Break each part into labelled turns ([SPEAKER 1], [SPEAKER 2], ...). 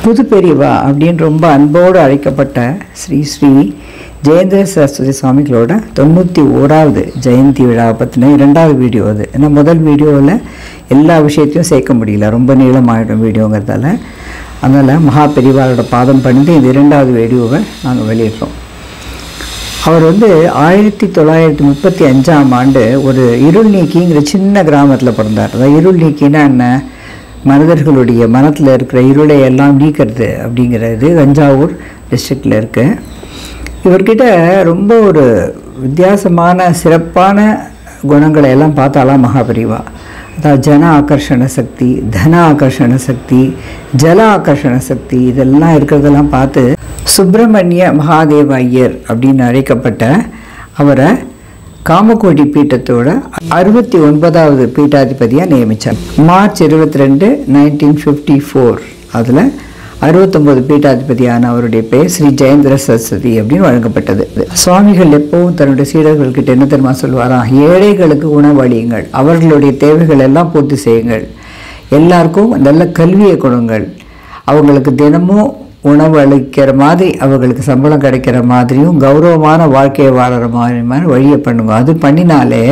[SPEAKER 1] புது பெரியவா அப்படின்னு ரொம்ப அன்போடு அழைக்கப்பட்ட ஸ்ரீ ஸ்ரீ ஜெயேந்திர சரஸ்வதி சுவாமிகளோட 91வது ஜெயந்தி விழாவை பற்றின 2வது வீடியோ அது. ஏன்னா முதல் வீடியோவில் எல்லா விஷயத்தையும் சேர்க்க முடியல, ரொம்ப நீளமாகிடும் வீடியோங்கிறதால. அதனால் மகா பெரியவாளோட பாதம் பண்ணிட்டு இந்த 2வது வீடியோவை நாங்கள் வெளியிட்டோம். அவர் 1935ஆம் ஆண்டு ஒரு இருள் நீக்கிங்கிற சின்ன கிராமத்தில் பிறந்தார். அதாவது இருள் நீக்கின்னா என்ன, மனிதர்களுடைய மனத்தில் இருக்கிற இருளை எல்லாம் நீக்கிறது அப்படிங்கிறது தஞ்சாவூர் டிஸ்ட்ரிக்டில் இருக்குது. இவர்கிட்ட ரொம்ப ஒரு வித்தியாசமான சிறப்பான குணங்களை எல்லாம் பார்த்தாலாம் மகாபெரிவா. அதாவது ஜன ஆகர்ஷண சக்தி, தன ஆகர்ஷண சக்தி, ஜல ஆகர்ஷண சக்தி, இதெல்லாம் இருக்கிறதெல்லாம் பார்த்து சுப்பிரமணிய மகாதேவ ஐயர் அப்படின்னு அழைக்கப்பட்ட அவரை காமகோடி பீட்டத்தோட 69வது பீட்டாதிபதியாக நியமித்தார். மார்ச் 22, 1954 அதில் 69 பீட்டாதிபதியான அவருடைய பெயர் ஸ்ரீ ஜெயேந்திர சரஸ்வதி அப்படின்னு வழங்கப்பட்டது. சுவாமிகள் எப்பவும் தன்னுடைய சீடர்கள்கிட்ட என்ன தெரியுமா சொல்லுவாராம், ஏழைகளுக்கு உணவளியுங்கள், அவர்களுடைய தேவைகள் எல்லாம் பூர்த்தி செய்யுங்கள், எல்லாருக்கும் நல்ல கல்வியை கொடுங்கள், அவங்களுக்கு தினமும் உணவு அளிக்கிற மாதிரி அவர்களுக்கு சம்பளம் கிடைக்கிற மாதிரியும் கௌரவமான வாழ்க்கையை வாழற மாதிரி வழியை பண்ணுங்க. அது பண்ணினாலே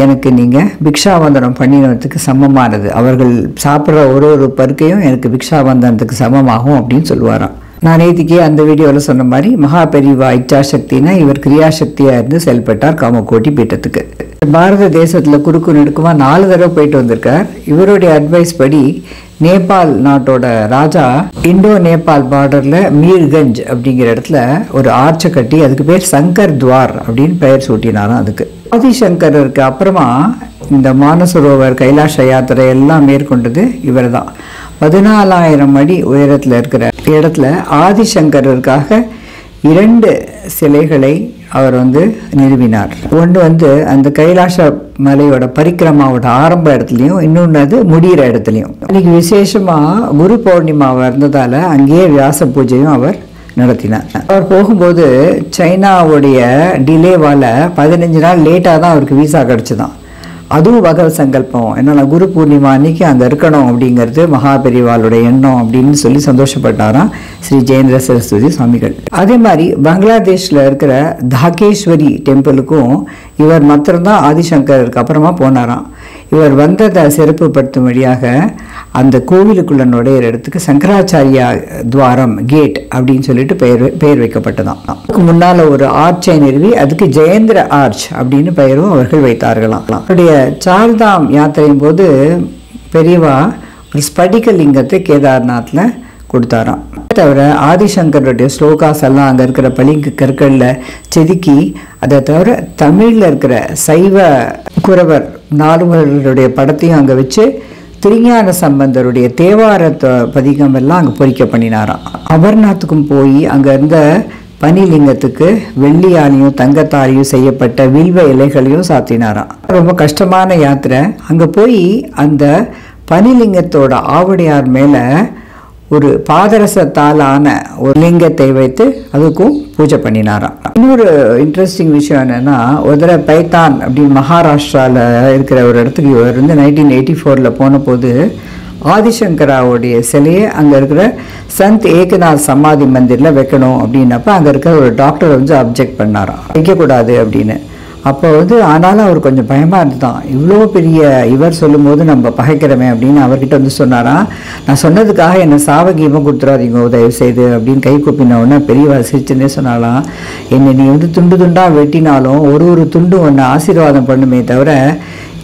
[SPEAKER 1] எனக்கு நீங்கள் பிக்ஷாவந்தனம் பண்ணினதுக்கு சமமானது, அவர்கள் சாப்பிட்ற ஒரு பருக்கையும் எனக்கு பிக்ஷாவந்தனத்துக்கு சமமாகும் அப்படின்னு சொல்லுவாராம். நான் நேற்றுக்கே அந்த வீடியோவில் சொன்ன மாதிரி மகா பெரிவா இச்சாசக்தினா இவர் கிரியாசக்தியாக இருந்து செயல்பட்டார் காமகோடி பீட்டத்துக்கு. பாரத தேசத்தில் குறுக்கு நெடுக்குமா 4 தடவை போயிட்டு வந்திருக்கார். இவருடைய அட்வைஸ் படி நேபாள் நாட்டோட ராஜா இண்டோ நேபாள் பார்டரில் மீர்கஞ்ச் அப்படிங்கிற இடத்துல ஒரு ஆர்ச்சை கட்டி அதுக்கு பேர் சங்கர் துவார் அப்படின்னு பெயர் சூட்டினாராம். அதுக்கு ஆதிசங்கருக்கு அப்புறமா இந்த மானசரோவர் கைலாஷ யாத்திரை எல்லாம் மேற்கொண்டது இவர் தான். 14,000 அடி உயரத்தில் இருக்கிற இடத்துல ஆதிசங்கரருக்காக 2 சிலைகளை அவர் நிறுவினார். ஒன்று அந்த கைலாச மலையோட பரிக்கிரமாவோட ஆரம்ப இடத்துலையும், இன்னொன்று அது முடிகிற இடத்துலையும். இன்னைக்கு விசேஷமாக குரு பௌர்ணிமாவாக இருந்ததால் அங்கேயே வியாச பூஜையும் அவர் நடத்தினார். அவர் போகும்போது சைனாவுடைய டிலேவால் 15 நாள் லேட்டாக தான் அவருக்கு வீசா கிடச்சிதான். அதுவும் பகவத் சங்கல்பம், என்னன்னா குரு பூர்ணிமா அன்னைக்கு அங்கே இருக்கணும் அப்படிங்கிறது மகாபெரிவாளுடைய எண்ணம் அப்படின்னு சொல்லி சந்தோஷப்பட்டாராம் ஸ்ரீ ஜெயேந்திர சரஸ்வதி சுவாமிகள். அதே மாதிரி பங்களாதேஷில் இருக்கிற தாகேஸ்வரி டெம்பிளுக்கும் இவர் மாத்திரம்தான் ஆதிசங்கருக்கு அப்புறமா போனாராம். இவர் வந்ததை சிறப்புப்படுத்தும் வழியாக அந்த கோவிலுக்குள்ள நுழையிற இடத்துக்கு சங்கராச்சாரியா துவாரம் கேட் அப்படின்னு சொல்லிட்டு பெயர் வைக்கப்பட்டதாம். அதுக்கு முன்னால் ஒரு ஆர்ச்சை நிறுவி அதுக்கு ஜெயேந்திர ஆர்ச் அப்படின்னு பெயரும் அவர்கள் வைத்தார்களாம். அவருடைய சார்தாம் யாத்திரையும் போது பெரியவா ஒரு ஸ்படிக லிங்கத்தை கேதார்நாத்தில் கொடுத்தாராம். தவிர ஆதிசங்கருடைய ஸ்லோகாஸ் எல்லாம் அங்கே இருக்கிற பளிங்கு கற்களில் செதுக்கி, அதை தவிர தமிழில் இருக்கிற சைவ குரவர் நாடுகளுடைய படத்தையும் அங்கே வச்சு திருஞான சம்பந்தருடைய தேவார பதிகம் எல்லாம் அங்கே பொறிக்க பண்ணினாராம். அமர்நாத்துக்கும் போய் அங்கே இருந்த பனிலிங்கத்துக்கு வெள்ளியாலையும் தங்கத்தாலையும் செய்யப்பட்ட வில்வ இலைகளையும் சாத்தினாராம். ரொம்ப கஷ்டமான யாத்திரை. அங்கே போய் அந்த பனிலிங்கத்தோட ஆவுடையார் மேலே ஒரு பாதரசத்தால் ஆன ஒரு லிங்கத்தை வைத்து அதுக்கும் பூஜை பண்ணினாராம். இன்னொரு இன்ட்ரெஸ்டிங் விஷயம் என்னென்னா, ஒரு தடவை பைத்தான் அப்படின்னு மகாராஷ்டிராவில் இருக்கிற ஒரு இடத்துக்கு இவர் 1984 போன போது ஆதிசங்கராவுடைய சிலையை அங்கே இருக்கிற சந்த் ஏகநாத் சமாதி மந்திரில் வைக்கணும் அப்படின்னப்ப அங்கே இருக்கிற ஒரு டாக்டர் அப்ஜெக்ட் பண்ணாராம், வைக்கக்கூடாது அப்படின்னு. அப்போ ஆனாலும் அவர் கொஞ்சம் பயமாக இருந்துதான். இவ்வளோ பெரிய இவர் சொல்லும்போது நம்ம பகைக்கிறோமே அப்படின்னு அவர்கிட்ட சொன்னாராம், நான் சொன்னதுக்காக என்னை சாவகீபம் கொடுத்துடாதீங்க தயவு செய்து அப்படின்னு கை கூப்பினவுடனே பெரியவா சிரிச்சுன்னே சொன்னாலாம், என்னை நீ துண்டு துண்டாக வெட்டினாலும் ஒரு துண்டு ஒன்று ஆசீர்வாதம் பண்ணுமே தவிர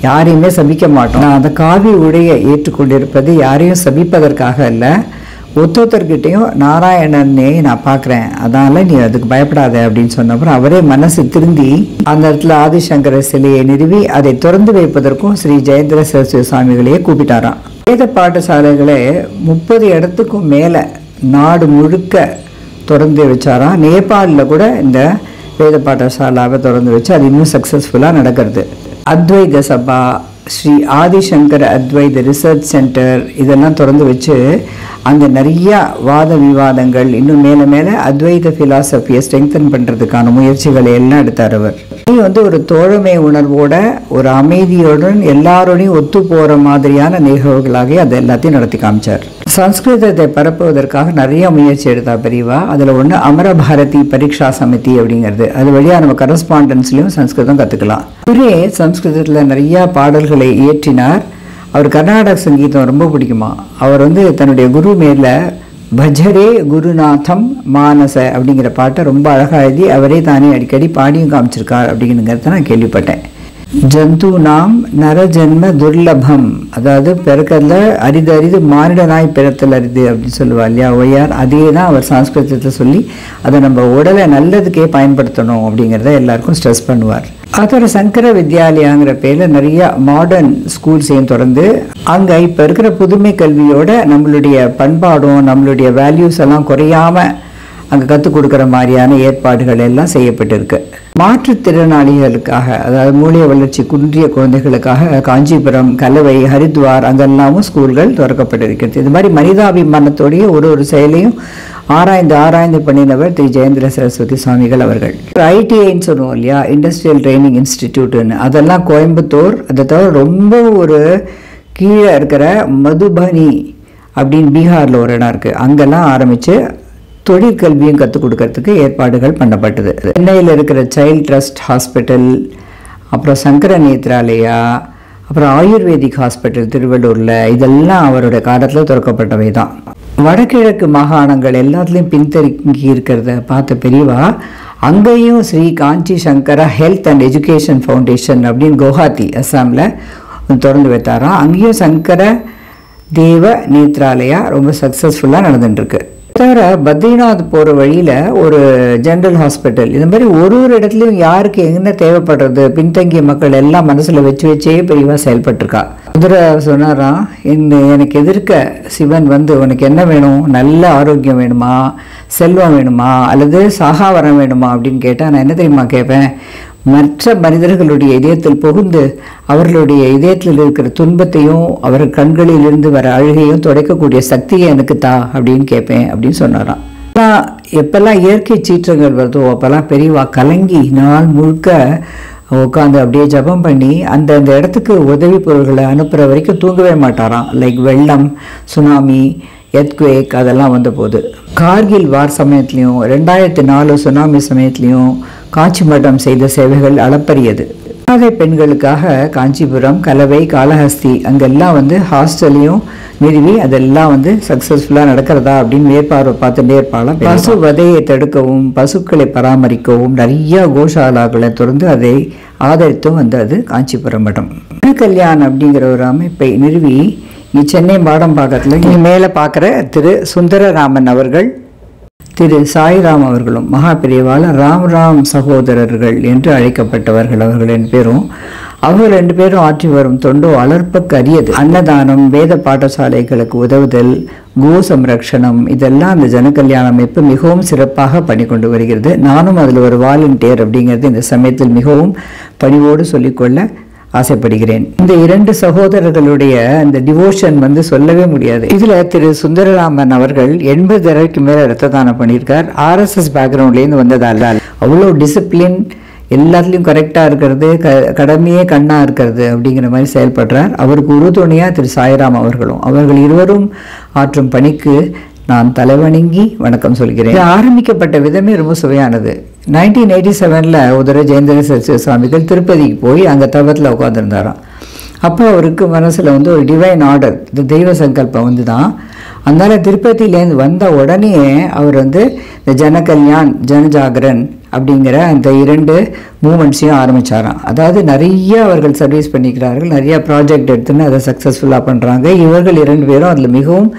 [SPEAKER 1] யாரையுமே சபிக்க மாட்டோம். நான் அந்த காவி உடையை ஏற்றுக்கொண்டிருப்பது யாரையும் சபிப்பதற்காக இல்லை, ஒத்தொத்தர்கிட்டையும் நாராயணனே நான் பார்க்குறேன், அதனால நீ அதுக்கு பயப்படாத அப்படின்னு சொன்னப்பறம் அவரே மனசு திருந்தி அந்த இடத்துல ஆதிசங்கர சிலையை நிறுவி அதை திறந்து வைப்பதற்கும் ஸ்ரீ ஜெயேந்திர சரஸ்வதி சுவாமிகளையே கூப்பிட்டாராம். வேத பாடசாலைகளை 30 இடத்துக்கும் மேலே நாடு முழுக்க திறந்து வச்சாராம். நேபாளில் கூட இந்த வேத பாடசாலாவை திறந்து வச்சு அது இன்னும் சக்ஸஸ்ஃபுல்லாக நடக்கிறது. அத்வைத சபா, ஸ்ரீ ஆதிசங்கர அத்வைத ரிசர்ச் சென்டர் இதெல்லாம் திறந்து வச்சு அங்கே நிறையா வாத விவாதங்கள், இன்னும் மேலே மேலே அத்வைத ஃபிலாசபியை ஸ்ட்ரெங்தன் பண்ணுறதுக்கான முயற்சிகளை எல்லாம் எடுத்தார் அவர். ஒரு தோழமை உணர்வோட ஒரு அமைதியுடன் எல்லாரோடையும் ஒத்து போகிற மாதிரியான நிகழ்வுகளாக அதை எல்லாத்தையும் நடத்தி காமிச்சார். சம்ஸ்கிருதத்தை பரப்புவதற்காக நிறைய முயற்சி எடுத்தா பெரியவா. அதில் ஒன்று அமரபாரதி பரீட்சா சமிதி அப்படிங்கிறது. அது வழியாக நம்ம கரஸ்பாண்டன்ஸ்லையும் சம்ஸ்கிருதம் கற்றுக்கலாம். இவரே சம்ஸ்கிருதத்தில் நிறையா பாடல்களை இயற்றினார். அவர் கர்நாடக சங்கீதம் ரொம்ப பிடிக்குமா. அவர் தன்னுடைய குரு மேல பஜரே குருநாதம் மானச அப்படிங்கிற பாட்டை ரொம்ப அழகாக எழுதி அவரே தானே அடிக்கடி பாடியும் காமிச்சிருக்கார் அப்படிங்கிறத நான் கேள்விப்பட்டேன். ஜந்து நாம் நரஜன்ம துர்லபம், அதாவது பிறக்கிறதுல அரிது அரிது மானிடனாய் பிறத்தல் அரிது அப்படின்னு சொல்லுவா இல்லையா ஒய்யார். அதே தான் அவர் சம்ஸ்கிருதத்தை சொல்லி அதை நம்ம உடலை நல்லதுக்கே பயன்படுத்தணும் அப்படிங்கிறத எல்லாருக்கும் ஸ்ட்ரெஸ் பண்ணுவார். அதோட சங்கர வித்யாலயாங்கிற பேரில் நிறைய மாடர்ன் ஸ்கூல்ஸையும் தொடர்ந்து அங்கே இப்போ இருக்கிற புதுமை கல்வியோட நம்மளுடைய பண்பாடும் நம்மளுடைய வேல்யூஸ் எல்லாம் குறையாமல் அங்கே கற்றுக் கொடுக்குற மாதிரியான ஏற்பாடுகள் எல்லாம் செய்யப்பட்டிருக்கு. மாற்றுத்திறனாளிகளுக்காக, அதாவது மூளைய வளர்ச்சி குன்றிய குழந்தைகளுக்காக காஞ்சிபுரம், கலவை, ஹரித்வார் அங்கெல்லாமும் ஸ்கூல்கள் திறக்கப்பட்டிருக்கிறது. இது மாதிரி மனிதாபிமானத்தோடைய ஒரு செயலையும் ஆராய்ந்து பண்ணினவர் திரு ஜெயேந்திர சரஸ்வதி சுவாமிகள் அவர்கள். ஐடிஐன்னு சொல்லுவோம் இல்லையா, இண்டஸ்ட்ரியல் ட்ரைனிங் இன்ஸ்டிடியூட்டுன்னு, அதெல்லாம் கோயம்புத்தூர். அதை தவிர ரொம்ப ஒரு கீழே இருக்கிற மதுபனி அப்படின்னு பீகாரில் ஒரு இடம் இருக்குது. அங்கெல்லாம் ஆரம்பித்து தொழிற்கல்வியும் கற்றுக் கொடுக்கறதுக்கு ஏற்பாடுகள் பண்ணப்பட்டது. சென்னையில் இருக்கிற சைல்ட் ட்ரஸ்ட் ஹாஸ்பிட்டல், அப்புறம் சங்கர நேத்ராலயா, அப்புறம் ஆயுர்வேதிக் ஹாஸ்பிட்டல் திருவள்ளூரில், இதெல்லாம் அவருடைய காலத்தில் திறக்கப்பட்டவை தான். வடகிழக்கு மாகாணங்கள் எல்லாத்துலேயும் பின்தங்கி இருக்கிறத பார்த்த பெரியவா அங்கேயும் ஸ்ரீ காஞ்சி சங்கரா ஹெல்த் அண்ட் எஜுகேஷன் ஃபவுண்டேஷன் அப்படின்னு குவஹாத்தி அஸ்ஸாமில் திறந்து வைத்தாராம். அங்கேயும் சங்கர தேவ நேத்ராலயா ரொம்ப சக்ஸஸ்ஃபுல்லாக நடந்துட்டுருக்கு. தவிர பத்ரிநாத் போகிற வழியில் ஒரு ஜென்ரல் ஹாஸ்பிட்டல், இது மாதிரி ஒரு இடத்துலையும் யாருக்கு என்ன தேவைப்படுறது பின்தங்கிய மக்கள் எல்லாம் மனசில் வச்சே பெரியவா செயல்பட்டுருக்கா. குதிரை சொன்னாராம், எனக்கு எதிர்க்க சிவன் உனக்கு என்ன வேணும், நல்ல ஆரோக்கியம் வேணுமா, செல்வம் வேணுமா, அல்லது சாகாவரம் வேணுமா அப்படின்னு கேட்டால் நான் என்ன தெரியுமா கேட்பேன், மற்ற மனிதர்களுடைய இதயத்தில் புகுந்து அவர்களுடைய இதயத்தில் இருக்கிற துன்பத்தையும் அவர் கண்களிலிருந்து வர அழுகையும் துடைக்கக்கூடிய சக்தியை எனக்கு தா அப்படின்னு கேட்பேன் அப்படின்னு சொன்னாராம். ஆனால் எப்பெல்லாம் இயற்கை சீற்றங்கள் வருதோ அப்போல்லாம் பெரியவா கலங்கி நாள் முழுக்க உட்காந்து அப்படியே ஜபம் பண்ணி அந்தந்த இடத்துக்கு உதவி பொருள்களை அனுப்புகிற வரைக்கும் தூங்கவே மாட்டாராம். லைக் வெள்ளம், சுனாமி, எர்த்குவேக் அதெல்லாம் வந்தபோது. கார்கில் வார் சமயத்துலேயும் 2004 சுனாமி சமயத்துலேயும் காஞ்சி மடம் செய்த சேவைகள் அளப்பரியது. அனாதை பெண்களுக்காக காஞ்சிபுரம், கலவை, காளஹஸ்தி அங்கெல்லாம் ஹாஸ்டலையும் நிறுவி அதெல்லாம் சக்ஸஸ்ஃபுல்லாக நடக்கிறதா அப்படின்னு மேற்பார்வை பார்த்துட்டே இருப்பாளாம். பசு வதையை தடுக்கவும் பசுக்களை பராமரிக்கவும் நிறைய கோஷாலாக்களை தொடர்ந்து அதை ஆதரித்தும் அது காஞ்சிபுரம் மடம். கல்யாணம் அப்படிங்கிற ஒரு அமைப்பை நிறுவி சென்னை மாடம்பாக்கத்தில் மேலே பார்க்குற திரு சுந்தரராமன் அவர்கள், திரு சாய்ராம் அவர்களும் மகா பெரியவாள் ராம் சகோதரர்கள் என்று அழைக்கப்பட்டவர்கள். அவர்கள் 2 பேரும் அவர்கள் 2 பேரும் ஆற்றி வரும் தொண்டோ அளர்ப்பக்கு அரியது. அன்னதானம், வேத பாடசாலைகளுக்கு உதவுதல், கோ சம்ரக்ஷணம் இதெல்லாம் அந்த ஜனகல்யாண அமைப்பு மிகவும் சிறப்பாக பண்ணி கொண்டு வருகிறது. நானும் அதில் ஒரு வாலண்டியர் அப்படிங்கிறது இந்த சமயத்தில் மிகவும் பணிவோடு சொல்லிக்கொள்ள ஆசைப்படுகிறேன். இந்த 2 சகோதரர்களுடைய அந்த டிவோஷன் சொல்லவே முடியாது. இதுல திரு சுந்தரராமன் அவர்கள் 80 தடவைக்கு மேல ரத்த தானம் பண்ணியிருக்கார். RSS பேக்ரவுண்ட்லேருந்து வந்ததால் அவ்வளோ டிசிப்ளின், எல்லாத்துலேயும் கரெக்டாக இருக்கிறது, கடமையே கண்ணாக இருக்கிறது அப்படிங்கிற மாதிரி செயல்படுறார். அவருக்கு உறுதுணையாக திரு சாய்ராம் அவர்களும். அவர்கள் இருவரும் ஆற்றும் பணிக்கு நான் தலைவணங்கி வணக்கம் சொல்கிறேன். இது ஆரம்பிக்கப்பட்ட விதமே ரொம்ப சுவையானது. 1987 ஒரு ஜெயேந்திர சரஸ்வதி சுவாமிகள் திருப்பதிக்கு போய் அங்கே தவத்தில் உட்காந்துருந்தாராம். அப்போ அவருக்கு மனசில் ஒரு டிவைன் ஆர்டர், இந்த தெய்வ சங்கல்பம் தான். அதனால திருப்பதியிலேருந்து வந்த உடனே அவர் இந்த ஜனகல்யாண், ஜனஜாகரன் அப்படிங்கிற அந்த 2 மூமெண்ட்ஸையும் ஆரம்பித்தாராம். அதாவது நிறைய அவர்கள் சர்வீஸ் பண்ணிக்கிறார்கள், நிறைய ப்ராஜெக்ட் எடுத்துன்னு அதை சக்ஸஸ்ஃபுல்லாக பண்ணுறாங்க. இவர்கள் 2 பேரும் அதில் மிகவும்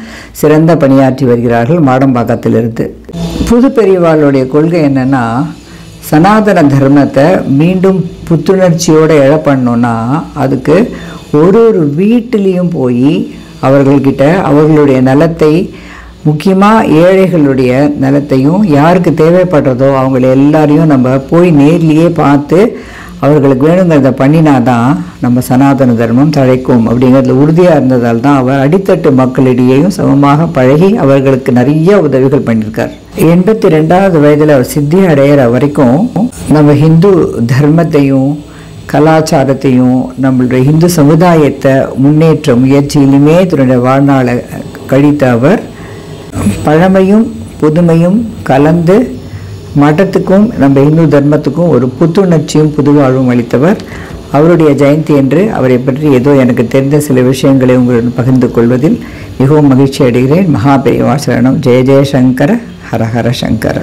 [SPEAKER 1] சிறந்த பணியாற்றி வருகிறார்கள் மாடம்பாக்கத்திலிருந்து. புது பெரியவாளுடைய கொள்கை என்னென்னா, சனாதன தர்மத்தை மீண்டும் புத்துணர்ச்சியோடு எழப்பண்ணோன்னா அதுக்கு ஒரு வீட்டிலையும் போய் அவர்கள்கிட்ட அவர்களுடைய நலத்தை, முக்கியமாக ஏழைகளுடைய நலத்தையும் யாருக்கு தேவைப்படுறதோ அவங்கள எல்லாரையும் நம்ம போய் நேர்லேயே பார்த்து அவர்களுக்கு வேணுங்கிறத பண்ணினாதான் நம்ம சனாதன தர்மம் தழைக்கும் அப்படிங்கிறதுல உறுதியாக இருந்ததால் தான் அவர் அடித்தட்டு மக்களிடையேயும் சமமாக பழகி அவர்களுக்கு நிறைய உதவிகள் பண்ணியிருக்கார். 82வது வயதில் அவர் சித்தி அடையிற வரைக்கும் நம்ம ஹிந்து தர்மத்தையும் கலாச்சாரத்தையும் நம்மளுடைய இந்து சமுதாயத்தை முன்னேற்ற முயற்சியிலுமே தன்னுடைய வாழ்நாளை கழித்த அவர் பழமையும் புதுமையும் கலந்து மதத்துக்கும் நம்ம இந்து தர்மத்துக்கும் ஒரு புத்துணர்ச்சியும் புதுவாழ்வும் அளித்தவர். அவருடைய ஜெயந்தி என்று அவரை பற்றி ஏதோ எனக்கு தெரிந்த சில விஷயங்களை உங்களுடன் பகிர்ந்து கொள்வதில் மிகவும் மகிழ்ச்சி அடைகிறேன். மகாபெரிவா சரணம். ஜெய ஜெயசங்கர, ஹரஹர சங்கர.